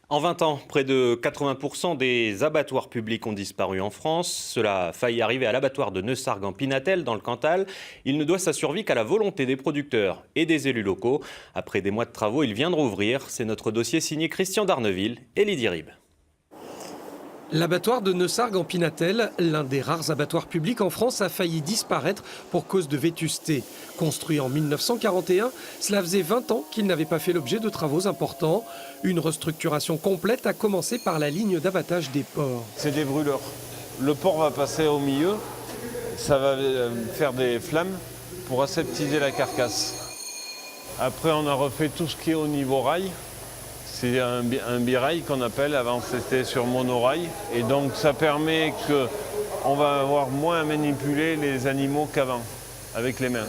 En 20 ans, près de 80% des abattoirs publics ont disparu en France. Cela a failli arriver à l'abattoir de Neussargues en Pinatel, dans le Cantal. Il ne doit sa survie qu'à la volonté des producteurs et des élus locaux. Après des mois de travaux, il vient de rouvrir. C'est notre dossier signé Christian Darneville et Lydie Rib. L'abattoir de Neussargues en Pinatel, l'un des rares abattoirs publics en France, a failli disparaître pour cause de vétusté. Construit en 1941, cela faisait 20 ans qu'il n'avait pas fait l'objet de travaux importants. Une restructuration complète a commencé par la ligne d'abattage des porcs. C'est des brûleurs. Le porc va passer au milieu, ça va faire des flammes pour aseptiser la carcasse. Après, on a refait tout ce qui est au niveau rail. C'est un birail qu'on appelle, avant c'était sur monorail. Et donc ça permet qu'on va avoir moins à manipuler les animaux qu'avant, avec les mains.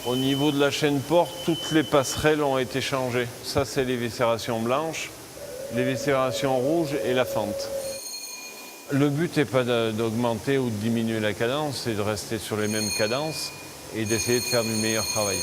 Au niveau de la chaîne porc, toutes les passerelles ont été changées. Ça c'est les viscérations blanches, les viscérations rouges et la fente. Le but n'est pas d'augmenter ou de diminuer la cadence, c'est de rester sur les mêmes cadences et d'essayer de faire du meilleur travail.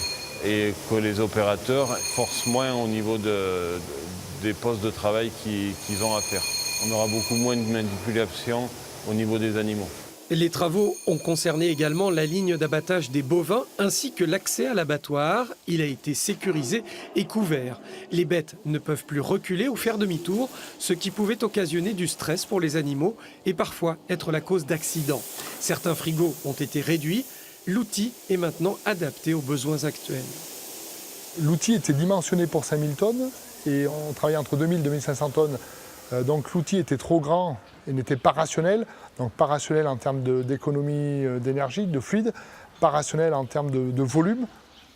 Et que les opérateurs forcent moins au niveau des postes de travail qu'ils ont à faire. On aura beaucoup moins de manipulation au niveau des animaux. Les travaux ont concerné également la ligne d'abattage des bovins ainsi que l'accès à l'abattoir. Il a été sécurisé et couvert. Les bêtes ne peuvent plus reculer ou faire demi-tour, ce qui pouvait occasionner du stress pour les animaux et parfois être la cause d'accidents. Certains frigos ont été réduits. L'outil est maintenant adapté aux besoins actuels. L'outil était dimensionné pour 5000 tonnes et on travaillait entre 2000 et 2500 tonnes. Donc l'outil était trop grand et n'était pas rationnel. Donc pas rationnel en termes d'économie d'énergie, de fluide, pas rationnel en termes de volume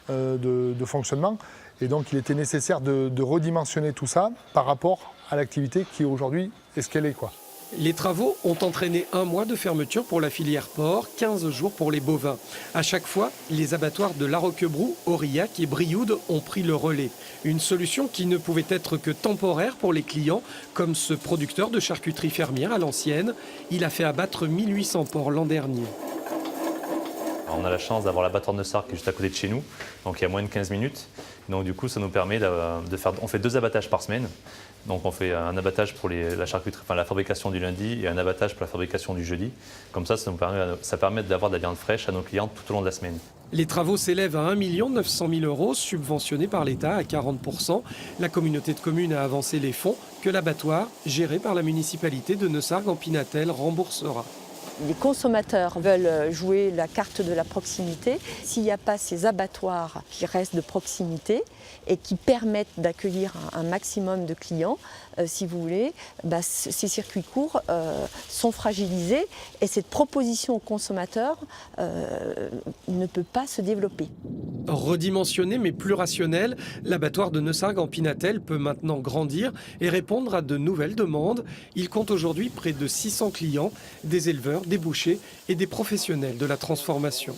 de fonctionnement. Et donc il était nécessaire de redimensionner tout ça par rapport à l'activité qui aujourd'hui est ce qu'elle est, quoi. Les travaux ont entraîné 1 mois de fermeture pour la filière porc, 15 jours pour les bovins. À chaque fois, les abattoirs de La Roquebrou, Aurillac et Brioude ont pris le relais. Une solution qui ne pouvait être que temporaire pour les clients, comme ce producteur de charcuterie fermière à l'ancienne. Il a fait abattre 1800 porcs l'an dernier. On a la chance d'avoir l'abattoir de Neussargues qui est juste à côté de chez nous, donc il y a moins de 15 minutes. Donc du coup, ça nous permet de faire, on fait 2 abattages par semaine. Donc on fait un abattage pour la charcuterie, enfin la fabrication du lundi et un abattage pour la fabrication du jeudi. Comme ça permet d'avoir de la viande fraîche à nos clients tout au long de la semaine. Les travaux s'élèvent à 1 900 000 € subventionnés par l'État à 40%. La communauté de communes a avancé les fonds que l'abattoir, géré par la municipalité de Neussargues en Pinatel, remboursera. Les consommateurs veulent jouer la carte de la proximité. S'il n'y a pas ces abattoirs qui restent de proximité et qui permettent d'accueillir un maximum de clients, si vous voulez, ces circuits courts sont fragilisés et cette proposition aux consommateurs ne peut pas se développer. Redimensionné mais plus rationnel, l'abattoir de Neussargues en Pinatel peut maintenant grandir et répondre à de nouvelles demandes. Il compte aujourd'hui près de 600 clients, des éleveurs, des bouchers et des professionnels de la transformation.